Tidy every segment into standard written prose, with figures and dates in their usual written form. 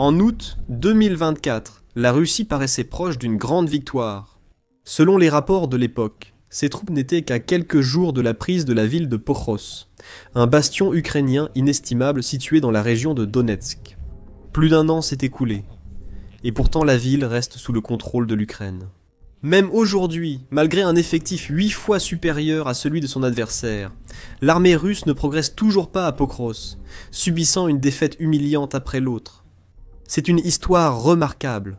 En août 2024, la Russie paraissait proche d'une grande victoire. Selon les rapports de l'époque, ses troupes n'étaient qu'à quelques jours de la prise de la ville de Pokros, un bastion ukrainien inestimable situé dans la région de Donetsk. Plus d'un an s'est écoulé, et pourtant la ville reste sous le contrôle de l'Ukraine. Même aujourd'hui, malgré un effectif 8 fois supérieur à celui de son adversaire, l'armée russe ne progresse toujours pas à Pokros, subissant une défaite humiliante après l'autre. C'est une histoire remarquable,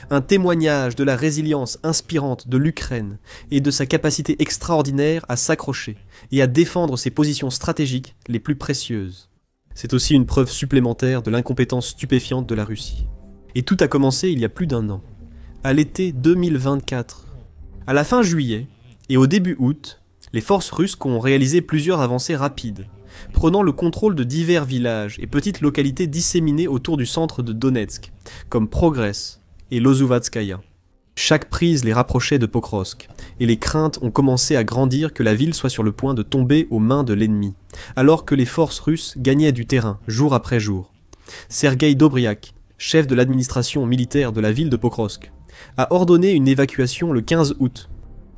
un témoignage de la résilience inspirante de l'Ukraine et de sa capacité extraordinaire à s'accrocher et à défendre ses positions stratégiques les plus précieuses. C'est aussi une preuve supplémentaire de l'incompétence stupéfiante de la Russie. Et tout a commencé il y a plus d'un an, à l'été 2024. À la fin juillet et au début août, les forces russes ont réalisé plusieurs avancées rapides, prenant le contrôle de divers villages et petites localités disséminées autour du centre de Donetsk, comme Progress et Lozovatskaya. Chaque prise les rapprochait de Pokrovsk, et les craintes ont commencé à grandir que la ville soit sur le point de tomber aux mains de l'ennemi, alors que les forces russes gagnaient du terrain, jour après jour. Sergueï Dobriak, chef de l'administration militaire de la ville de Pokrovsk, a ordonné une évacuation le 15 août.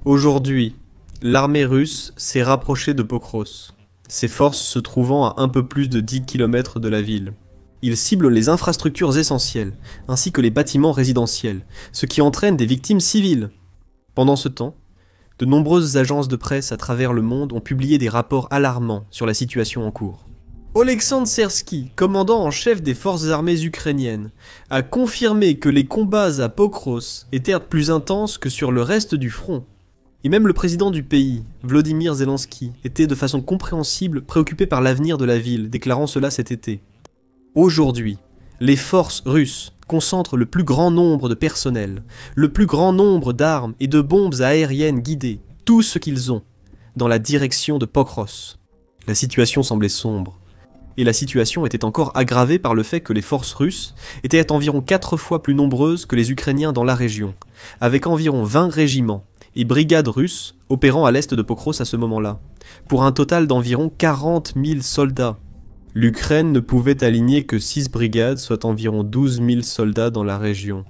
Aujourd'hui, l'armée russe s'est rapprochée de Pokros, ses forces se trouvant à un peu plus de 10 km de la ville. Ils ciblent les infrastructures essentielles, ainsi que les bâtiments résidentiels, ce qui entraîne des victimes civiles. Pendant ce temps, de nombreuses agences de presse à travers le monde ont publié des rapports alarmants sur la situation en cours. Oleksandr Sersky, commandant en chef des forces armées ukrainiennes, a confirmé que les combats à Pokros étaient plus intenses que sur le reste du front. Et même le président du pays, Volodymyr Zelensky, était de façon compréhensible préoccupé par l'avenir de la ville, déclarant cela cet été. Aujourd'hui, les forces russes concentrent le plus grand nombre de personnel, le plus grand nombre d'armes et de bombes aériennes guidées, tout ce qu'ils ont, dans la direction de Pokros. La situation semblait sombre. Et la situation était encore aggravée par le fait que les forces russes étaient environ 4 fois plus nombreuses que les Ukrainiens dans la région, avec environ 20 régiments et brigades russes opérant à l'est de Pokros à ce moment-là, pour un total d'environ 40 000 soldats. L'Ukraine ne pouvait aligner que 6 brigades, soit environ 12 000 soldats dans la région.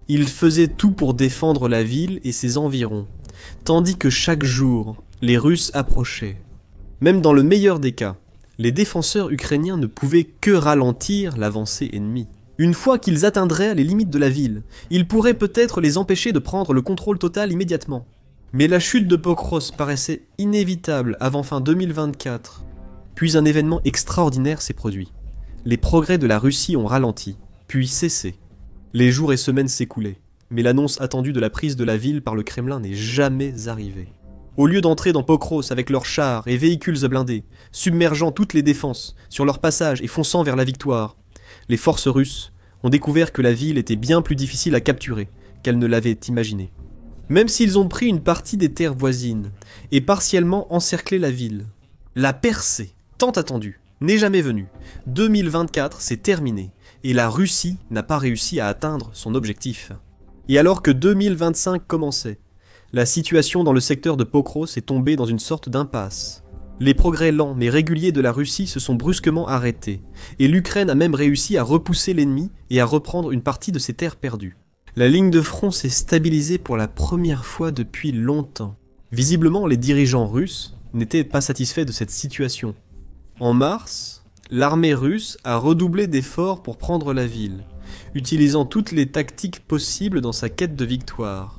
Ils faisaient tout pour défendre la ville et ses environs, tandis que chaque jour, les Russes approchaient. Même dans le meilleur des cas, les défenseurs ukrainiens ne pouvaient que ralentir l'avancée ennemie. Une fois qu'ils atteindraient les limites de la ville, ils pourraient peut-être les empêcher de prendre le contrôle total immédiatement. Mais la chute de Pokros paraissait inévitable avant fin 2024. Puis un événement extraordinaire s'est produit. Les progrès de la Russie ont ralenti, puis cessé. Les jours et semaines s'écoulaient, mais l'annonce attendue de la prise de la ville par le Kremlin n'est jamais arrivée. Au lieu d'entrer dans Pokros avec leurs chars et véhicules blindés, submergeant toutes les défenses sur leur passage et fonçant vers la victoire, les forces russes ont découvert que la ville était bien plus difficile à capturer qu'elles ne l'avaient imaginé. Même s'ils ont pris une partie des terres voisines et partiellement encerclé la ville, la percée, tant attendue, n'est jamais venue. 2024 s'est terminé et la Russie n'a pas réussi à atteindre son objectif. Et alors que 2025 commençait, la situation dans le secteur de Pokros est tombée dans une sorte d'impasse. Les progrès lents mais réguliers de la Russie se sont brusquement arrêtés, et l'Ukraine a même réussi à repousser l'ennemi et à reprendre une partie de ses terres perdues. La ligne de front s'est stabilisée pour la première fois depuis longtemps. Visiblement, les dirigeants russes n'étaient pas satisfaits de cette situation. En mars, l'armée russe a redoublé d'efforts pour prendre la ville, utilisant toutes les tactiques possibles dans sa quête de victoire.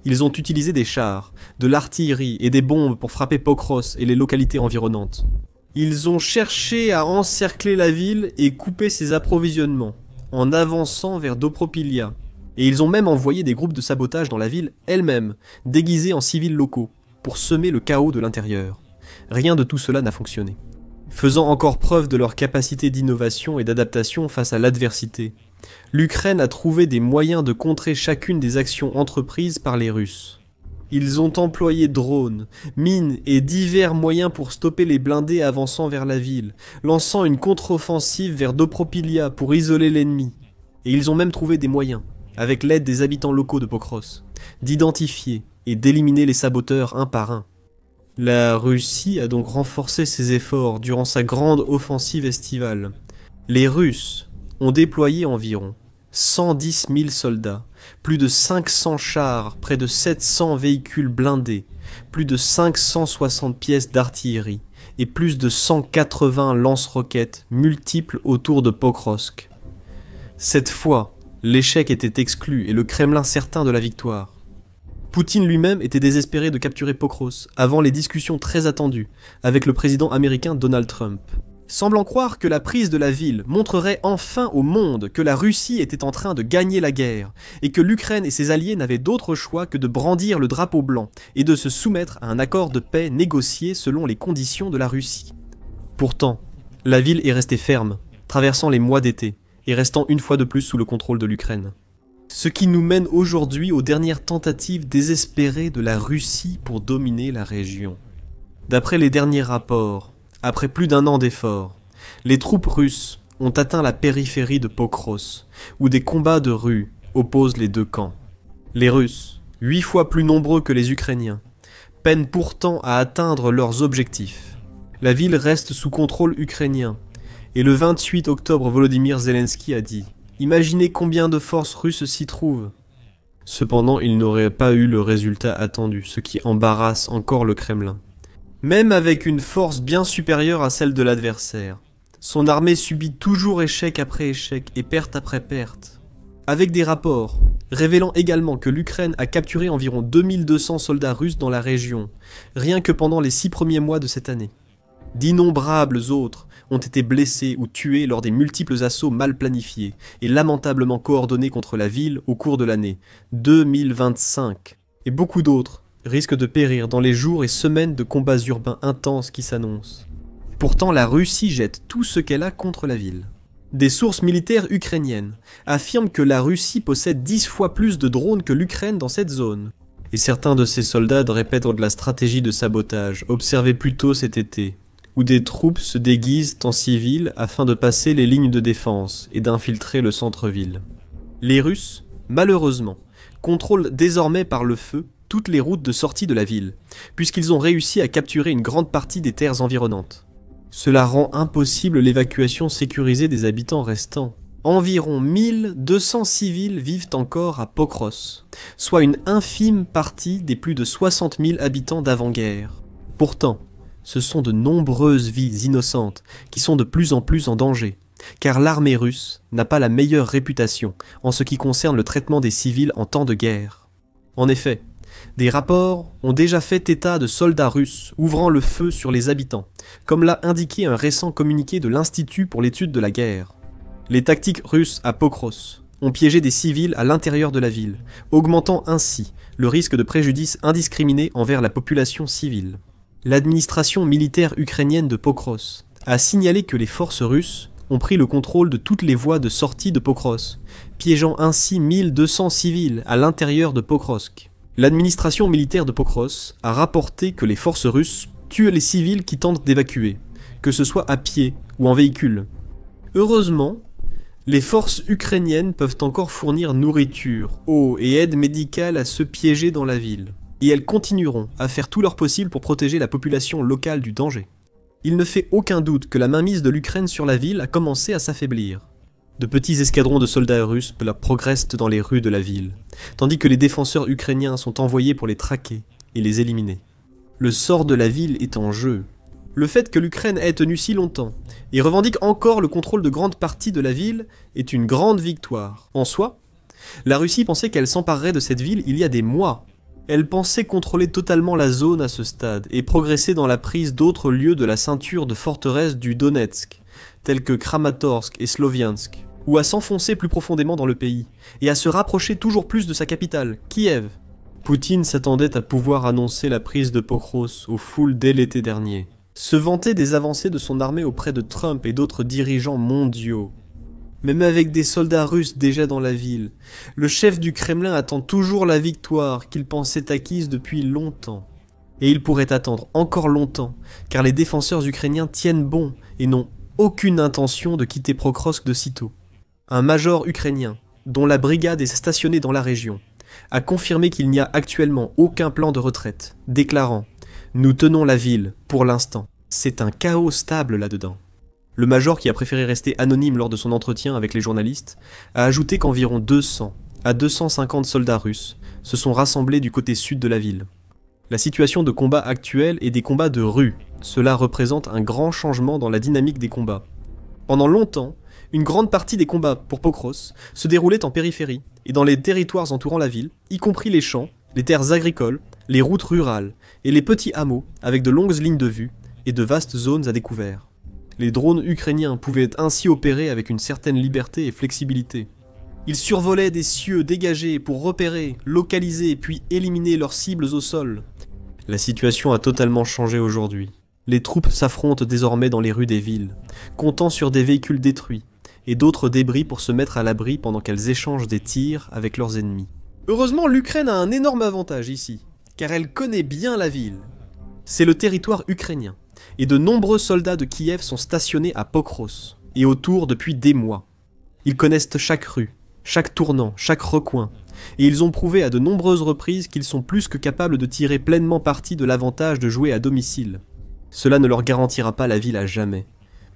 Ils ont utilisé des chars, de l'artillerie et des bombes pour frapper Pokros et les localités environnantes. Ils ont cherché à encercler la ville et couper ses approvisionnements, en avançant vers Dopropilia. Et ils ont même envoyé des groupes de sabotage dans la ville elle-même, déguisés en civils locaux, pour semer le chaos de l'intérieur. Rien de tout cela n'a fonctionné. Faisant encore preuve de leur capacité d'innovation et d'adaptation face à l'adversité, l'Ukraine a trouvé des moyens de contrer chacune des actions entreprises par les Russes. Ils ont employé drones, mines et divers moyens pour stopper les blindés avançant vers la ville, lançant une contre-offensive vers Dopropilia pour isoler l'ennemi. Et ils ont même trouvé des moyens, avec l'aide des habitants locaux de Pokros, d'identifier et d'éliminer les saboteurs un par un. La Russie a donc renforcé ses efforts durant sa grande offensive estivale. Les Russes ont déployé environ 110 000 soldats, plus de 500 chars, près de 700 véhicules blindés, plus de 560 pièces d'artillerie et plus de 180 lance-roquettes multiples autour de Pokrovsk. Cette fois, l'échec était exclu et le Kremlin certain de la victoire. Poutine lui-même était désespéré de capturer Pokros avant les discussions très attendues avec le président américain Donald Trump. Semblant croire que la prise de la ville montrerait enfin au monde que la Russie était en train de gagner la guerre et que l'Ukraine et ses alliés n'avaient d'autre choix que de brandir le drapeau blanc et de se soumettre à un accord de paix négocié selon les conditions de la Russie. Pourtant, la ville est restée ferme, traversant les mois d'été et restant une fois de plus sous le contrôle de l'Ukraine. Ce qui nous mène aujourd'hui aux dernières tentatives désespérées de la Russie pour dominer la région. D'après les derniers rapports, après plus d'1 an d'efforts, les troupes russes ont atteint la périphérie de Pokros, où des combats de rue opposent les deux camps. Les Russes, 8 fois plus nombreux que les Ukrainiens, peinent pourtant à atteindre leurs objectifs. La ville reste sous contrôle ukrainien, et le 28 octobre, Volodymyr Zelensky a dit « Imaginez combien de forces russes s'y trouvent ». Cependant, il n'aurait pas eu le résultat attendu, ce qui embarrasse encore le Kremlin. Même avec une force bien supérieure à celle de l'adversaire, son armée subit toujours échec après échec et perte après perte. Avec des rapports révélant également que l'Ukraine a capturé environ 2200 soldats russes dans la région, rien que pendant les 6 premiers mois de cette année. D'innombrables autres ont été blessés ou tués lors des multiples assauts mal planifiés et lamentablement coordonnés contre la ville au cours de l'année 2025. Et beaucoup d'autres risquent de périr dans les jours et semaines de combats urbains intenses qui s'annoncent. Pourtant, la Russie jette tout ce qu'elle a contre la ville. Des sources militaires ukrainiennes affirment que la Russie possède 10 fois plus de drones que l'Ukraine dans cette zone. Et certains de ces soldats répètent de la stratégie de sabotage observée plus tôt cet été, où des troupes se déguisent en civils afin de passer les lignes de défense et d'infiltrer le centre-ville. Les Russes, malheureusement, contrôlent désormais par le feu toutes les routes de sortie de la ville, puisqu'ils ont réussi à capturer une grande partie des terres environnantes. Cela rend impossible l'évacuation sécurisée des habitants restants. Environ 1200 civils vivent encore à Pokros, soit une infime partie des plus de 60 000 habitants d'avant-guerre. Pourtant, ce sont de nombreuses vies innocentes qui sont de plus en plus en danger, car l'armée russe n'a pas la meilleure réputation en ce qui concerne le traitement des civils en temps de guerre. En effet, des rapports ont déjà fait état de soldats russes ouvrant le feu sur les habitants, comme l'a indiqué un récent communiqué de l'Institut pour l'étude de la guerre. Les tactiques russes à Pokros ont piégé des civils à l'intérieur de la ville, augmentant ainsi le risque de préjudice indiscriminé envers la population civile. L'administration militaire ukrainienne de Pokros a signalé que les forces russes ont pris le contrôle de toutes les voies de sortie de Pokros, piégeant ainsi 1200 civils à l'intérieur de Pokrovsk. L'administration militaire de Pokros a rapporté que les forces russes tuent les civils qui tentent d'évacuer, que ce soit à pied ou en véhicule. Heureusement, les forces ukrainiennes peuvent encore fournir nourriture, eau et aide médicale à ceux piégés dans la ville, et elles continueront à faire tout leur possible pour protéger la population locale du danger. Il ne fait aucun doute que la mainmise de l'Ukraine sur la ville a commencé à s'affaiblir. De petits escadrons de soldats russes progressent dans les rues de la ville, tandis que les défenseurs ukrainiens sont envoyés pour les traquer et les éliminer. Le sort de la ville est en jeu. Le fait que l'Ukraine ait tenu si longtemps et revendique encore le contrôle de grandes parties de la ville est une grande victoire. En soi, la Russie pensait qu'elle s'emparerait de cette ville il y a des mois. Elle pensait contrôler totalement la zone à ce stade et progresser dans la prise d'autres lieux de la ceinture de forteresses du Donetsk, tels que Kramatorsk et Sloviansk, ou à s'enfoncer plus profondément dans le pays, et à se rapprocher toujours plus de sa capitale, Kiev. Poutine s'attendait à pouvoir annoncer la prise de Pokros aux foules dès l'été dernier, se vanter des avancées de son armée auprès de Trump et d'autres dirigeants mondiaux. Même avec des soldats russes déjà dans la ville, le chef du Kremlin attend toujours la victoire qu'il pensait acquise depuis longtemps. Et il pourrait attendre encore longtemps, car les défenseurs ukrainiens tiennent bon et n'ont aucune intention de quitter Pokrovsk de sitôt. Un major ukrainien, dont la brigade est stationnée dans la région, a confirmé qu'il n'y a actuellement aucun plan de retraite, déclarant « Nous tenons la ville, pour l'instant. C'est un chaos stable là-dedans ». Le major, qui a préféré rester anonyme lors de son entretien avec les journalistes, a ajouté qu'environ 200 à 250 soldats russes se sont rassemblés du côté sud de la ville. La situation de combat actuelle est des combats de rue. Cela représente un grand changement dans la dynamique des combats. Pendant longtemps, une grande partie des combats pour Pokros se déroulaient en périphérie et dans les territoires entourant la ville, y compris les champs, les terres agricoles, les routes rurales et les petits hameaux avec de longues lignes de vue et de vastes zones à découvert. Les drones ukrainiens pouvaient ainsi opérer avec une certaine liberté et flexibilité. Ils survolaient des cieux dégagés pour repérer, localiser puis éliminer leurs cibles au sol. La situation a totalement changé aujourd'hui. Les troupes s'affrontent désormais dans les rues des villes, comptant sur des véhicules détruits et d'autres débris pour se mettre à l'abri pendant qu'elles échangent des tirs avec leurs ennemis. Heureusement, l'Ukraine a un énorme avantage ici, car elle connaît bien la ville. C'est le territoire ukrainien, et de nombreux soldats de Kiev sont stationnés à Pokros et autour depuis des mois. Ils connaissent chaque rue, chaque tournant, chaque recoin, et ils ont prouvé à de nombreuses reprises qu'ils sont plus que capables de tirer pleinement parti de l'avantage de jouer à domicile. Cela ne leur garantira pas la ville à jamais,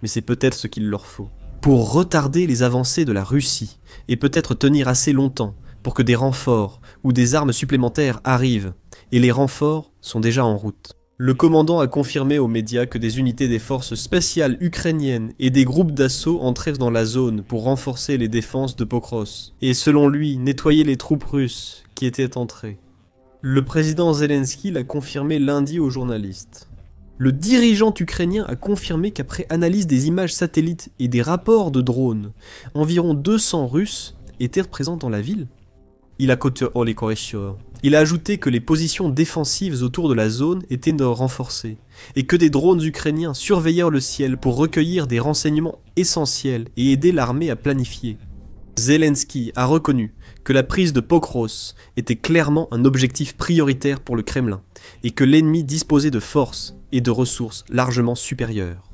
mais c'est peut-être ce qu'il leur faut. Pour retarder les avancées de la Russie, et peut-être tenir assez longtemps pour que des renforts ou des armes supplémentaires arrivent, et les renforts sont déjà en route. Le commandant a confirmé aux médias que des unités des forces spéciales ukrainiennes et des groupes d'assaut entraient dans la zone pour renforcer les défenses de Pokros, et selon lui, nettoyer les troupes russes qui étaient entrées. Le président Zelensky l'a confirmé lundi aux journalistes. Le dirigeant ukrainien a confirmé qu'après analyse des images satellites et des rapports de drones, environ 200 Russes étaient présents dans la ville. Il a ajouté que les positions défensives autour de la zone étaient renforcées et que des drones ukrainiens surveillèrent le ciel pour recueillir des renseignements essentiels et aider l'armée à planifier. Zelensky a reconnu que la prise de Pokros était clairement un objectif prioritaire pour le Kremlin et que l'ennemi disposait de forces et de ressources largement supérieures.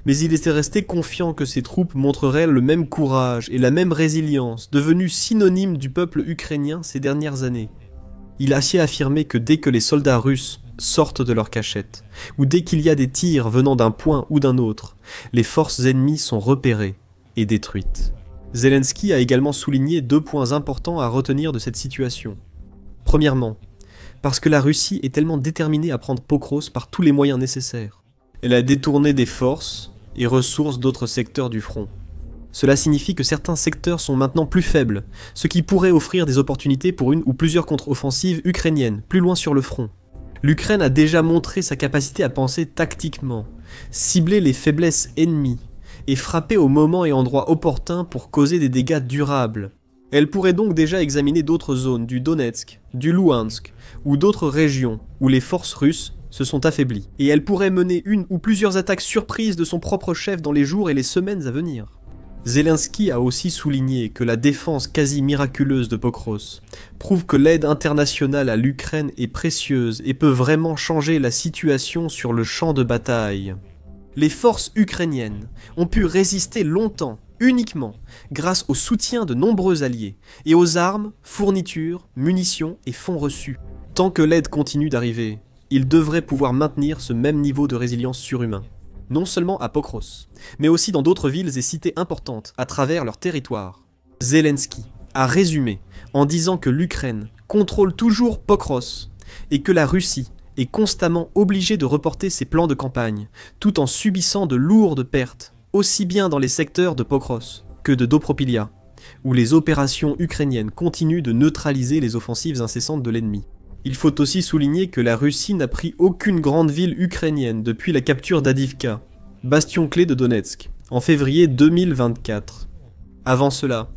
Mais il était resté confiant que ses troupes montreraient le même courage et la même résilience, devenus synonymes du peuple ukrainien ces dernières années. Il a aussi affirmé que dès que les soldats russes sortent de leur cachette, ou dès qu'il y a des tirs venant d'un point ou d'un autre, les forces ennemies sont repérées et détruites. Zelensky a également souligné 2 points importants à retenir de cette situation. Premièrement, parce que la Russie est tellement déterminée à prendre Pokros par tous les moyens nécessaires. Elle a détourné des forces et ressources d'autres secteurs du front. Cela signifie que certains secteurs sont maintenant plus faibles, ce qui pourrait offrir des opportunités pour une ou plusieurs contre-offensives ukrainiennes, plus loin sur le front. L'Ukraine a déjà montré sa capacité à penser tactiquement, cibler les faiblesses ennemies, et frapper au moment et endroit opportun pour causer des dégâts durables. Elle pourrait donc déjà examiner d'autres zones du Donetsk, du Louhansk, ou d'autres régions où les forces russes se sont affaiblies. Et elle pourrait mener une ou plusieurs attaques surprises de son propre chef dans les jours et les semaines à venir. Zelensky a aussi souligné que la défense quasi miraculeuse de Pokros prouve que l'aide internationale à l'Ukraine est précieuse et peut vraiment changer la situation sur le champ de bataille. Les forces ukrainiennes ont pu résister longtemps, uniquement grâce au soutien de nombreux alliés et aux armes, fournitures, munitions et fonds reçus. Tant que l'aide continue d'arriver, ils devraient pouvoir maintenir ce même niveau de résilience surhumain. Non seulement à Pokros, mais aussi dans d'autres villes et cités importantes à travers leur territoire. Zelensky a résumé en disant que l'Ukraine contrôle toujours Pokros et que la Russie est constamment obligée de reporter ses plans de campagne, tout en subissant de lourdes pertes, aussi bien dans les secteurs de Pokros que de Dobropilia, où les opérations ukrainiennes continuent de neutraliser les offensives incessantes de l'ennemi. Il faut aussi souligner que la Russie n'a pris aucune grande ville ukrainienne depuis la capture d'Adivka, bastion clé de Donetsk, en février 2024. Avant cela,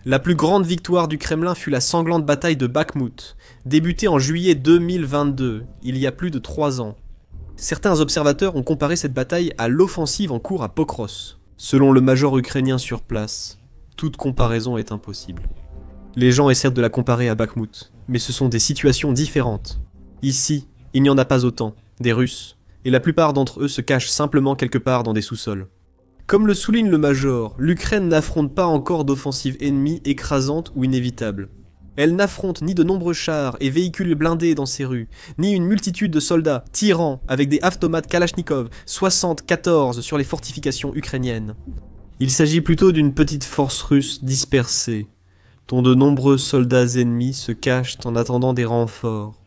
la plus grande victoire du Kremlin fut la sanglante bataille de Bakhmout, débutée en juillet 2022, il y a plus de 3 ans. Certains observateurs ont comparé cette bataille à l'offensive en cours à Pokros. Selon le major ukrainien sur place, toute comparaison est impossible. Les gens essaient de la comparer à Bakhmout, mais ce sont des situations différentes. Ici, il n'y en a pas autant, des Russes, et la plupart d'entre eux se cachent simplement quelque part dans des sous-sols. Comme le souligne le major, l'Ukraine n'affronte pas encore d'offensive ennemie écrasante ou inévitable. Elle n'affronte ni de nombreux chars et véhicules blindés dans ses rues, ni une multitude de soldats tyrans avec des automates Kalachnikov 74 sur les fortifications ukrainiennes. Il s'agit plutôt d'une petite force russe dispersée, dont de nombreux soldats ennemis se cachent en attendant des renforts.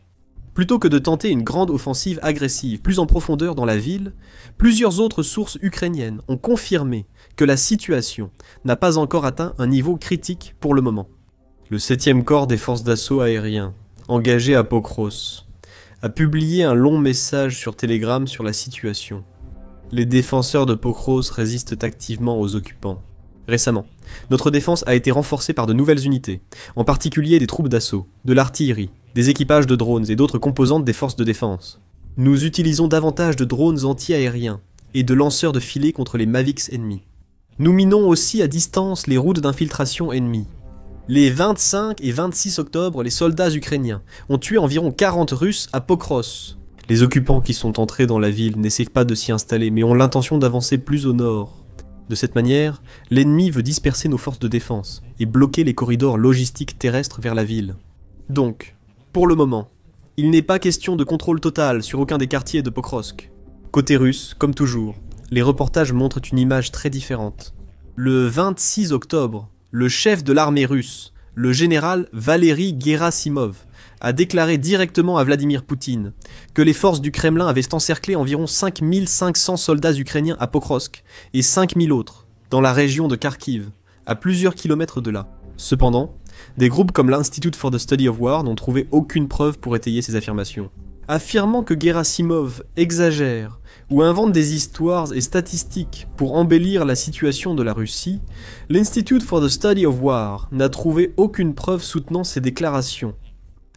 Plutôt que de tenter une grande offensive agressive plus en profondeur dans la ville, plusieurs autres sources ukrainiennes ont confirmé que la situation n'a pas encore atteint un niveau critique pour le moment. Le 7e corps des forces d'assaut aérien, engagé à Pokros, a publié un long message sur Telegram sur la situation. Les défenseurs de Pokros résistent activement aux occupants. Récemment, notre défense a été renforcée par de nouvelles unités, en particulier des troupes d'assaut, de l'artillerie, des équipages de drones et d'autres composantes des forces de défense. Nous utilisons davantage de drones anti-aériens et de lanceurs de filets contre les Mavics ennemis. Nous minons aussi à distance les routes d'infiltration ennemies. Les 25 et 26 octobre, les soldats ukrainiens ont tué environ 40 Russes à Pokros. Les occupants qui sont entrés dans la ville n'essaient pas de s'y installer, mais ont l'intention d'avancer plus au nord. De cette manière, l'ennemi veut disperser nos forces de défense et bloquer les corridors logistiques terrestres vers la ville. Donc, pour le moment, il n'est pas question de contrôle total sur aucun des quartiers de Pokrovsk. Côté russe, comme toujours, les reportages montrent une image très différente. Le 26 octobre, le chef de l'armée russe, le général Valery Gerasimov, a déclaré directement à Vladimir Poutine que les forces du Kremlin avaient encerclé environ 5500 soldats ukrainiens à Pokrovsk et 5000 autres dans la région de Kharkiv, à plusieurs kilomètres de là. Cependant, des groupes comme l'Institute for the Study of War n'ont trouvé aucune preuve pour étayer ces affirmations. Affirmant que Gerasimov exagère ou invente des histoires et statistiques pour embellir la situation de la Russie, l'Institute for the Study of War n'a trouvé aucune preuve soutenant ces déclarations.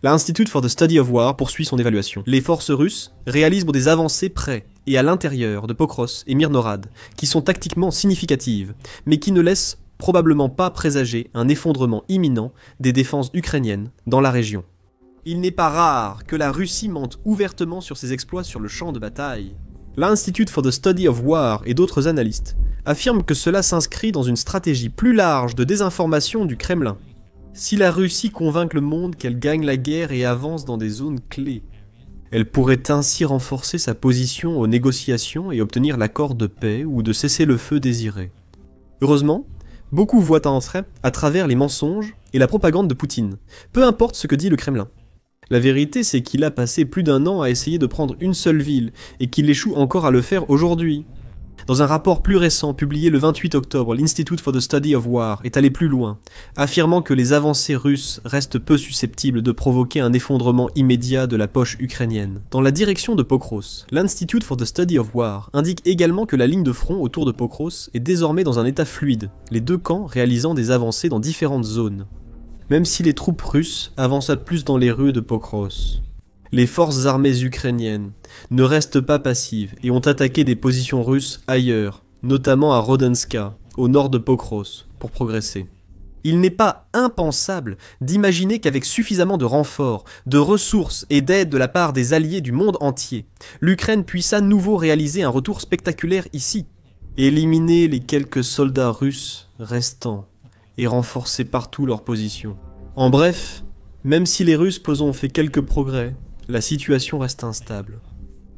L'Institute for the Study of War poursuit son évaluation. Les forces russes réalisent des avancées près et à l'intérieur de Pokros et Mirnorad, qui sont tactiquement significatives, mais qui ne laissent probablement pas présager un effondrement imminent des défenses ukrainiennes dans la région. Il n'est pas rare que la Russie mente ouvertement sur ses exploits sur le champ de bataille. L'Institute for the Study of War et d'autres analystes affirment que cela s'inscrit dans une stratégie plus large de désinformation du Kremlin. Si la Russie convainc le monde qu'elle gagne la guerre et avance dans des zones clés, elle pourrait ainsi renforcer sa position aux négociations et obtenir l'accord de paix ou de cessez-le-feu désiré. Heureusement, beaucoup voient un trait à travers les mensonges et la propagande de Poutine, peu importe ce que dit le Kremlin. La vérité, c'est qu'il a passé plus d'1 an à essayer de prendre une seule ville, et qu'il échoue encore à le faire aujourd'hui. Dans un rapport plus récent publié le 28 octobre, l'Institute for the Study of War est allé plus loin, affirmant que les avancées russes restent peu susceptibles de provoquer un effondrement immédiat de la poche ukrainienne. Dans la direction de Pokros, l'Institute for the Study of War indique également que la ligne de front autour de Pokros est désormais dans un état fluide, les deux camps réalisant des avancées dans différentes zones. Même si les troupes russes avancent à plus dans les rues de Pokros, les forces armées ukrainiennes ne restent pas passives et ont attaqué des positions russes ailleurs, notamment à Rodenska, au nord de Pokros, pour progresser. Il n'est pas impensable d'imaginer qu'avec suffisamment de renforts, de ressources et d'aide de la part des alliés du monde entier, l'Ukraine puisse à nouveau réaliser un retour spectaculaire ici, éliminer les quelques soldats russes restants et renforcer partout leur position. En bref, même si les Russes ont fait quelques progrès, la situation reste instable.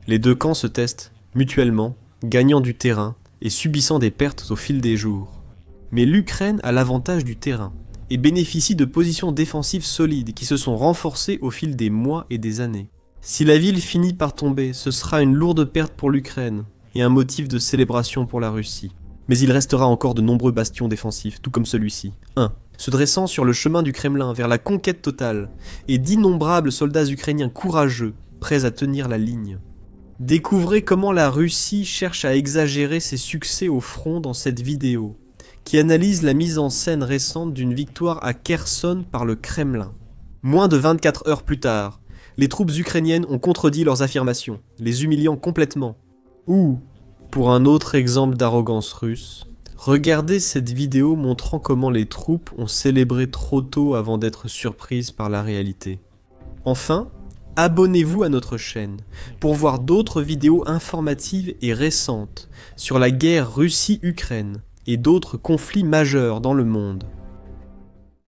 Les deux camps se testent mutuellement, gagnant du terrain et subissant des pertes au fil des jours. Mais l'Ukraine a l'avantage du terrain et bénéficie de positions défensives solides qui se sont renforcées au fil des mois et des années. Si la ville finit par tomber, ce sera une lourde perte pour l'Ukraine et un motif de célébration pour la Russie. Mais il restera encore de nombreux bastions défensifs, tout comme celui-ci. 1. Se dressant sur le chemin du Kremlin vers la conquête totale, et d'innombrables soldats ukrainiens courageux, prêts à tenir la ligne. Découvrez comment la Russie cherche à exagérer ses succès au front dans cette vidéo, qui analyse la mise en scène récente d'une victoire à Kherson par le Kremlin. Moins de 24 heures plus tard, les troupes ukrainiennes ont contredit leurs affirmations, les humiliant complètement. Ou, pour un autre exemple d'arrogance russe, regardez cette vidéo montrant comment les troupes ont célébré trop tôt avant d'être surprises par la réalité. Enfin, abonnez-vous à notre chaîne pour voir d'autres vidéos informatives et récentes sur la guerre Russie-Ukraine et d'autres conflits majeurs dans le monde.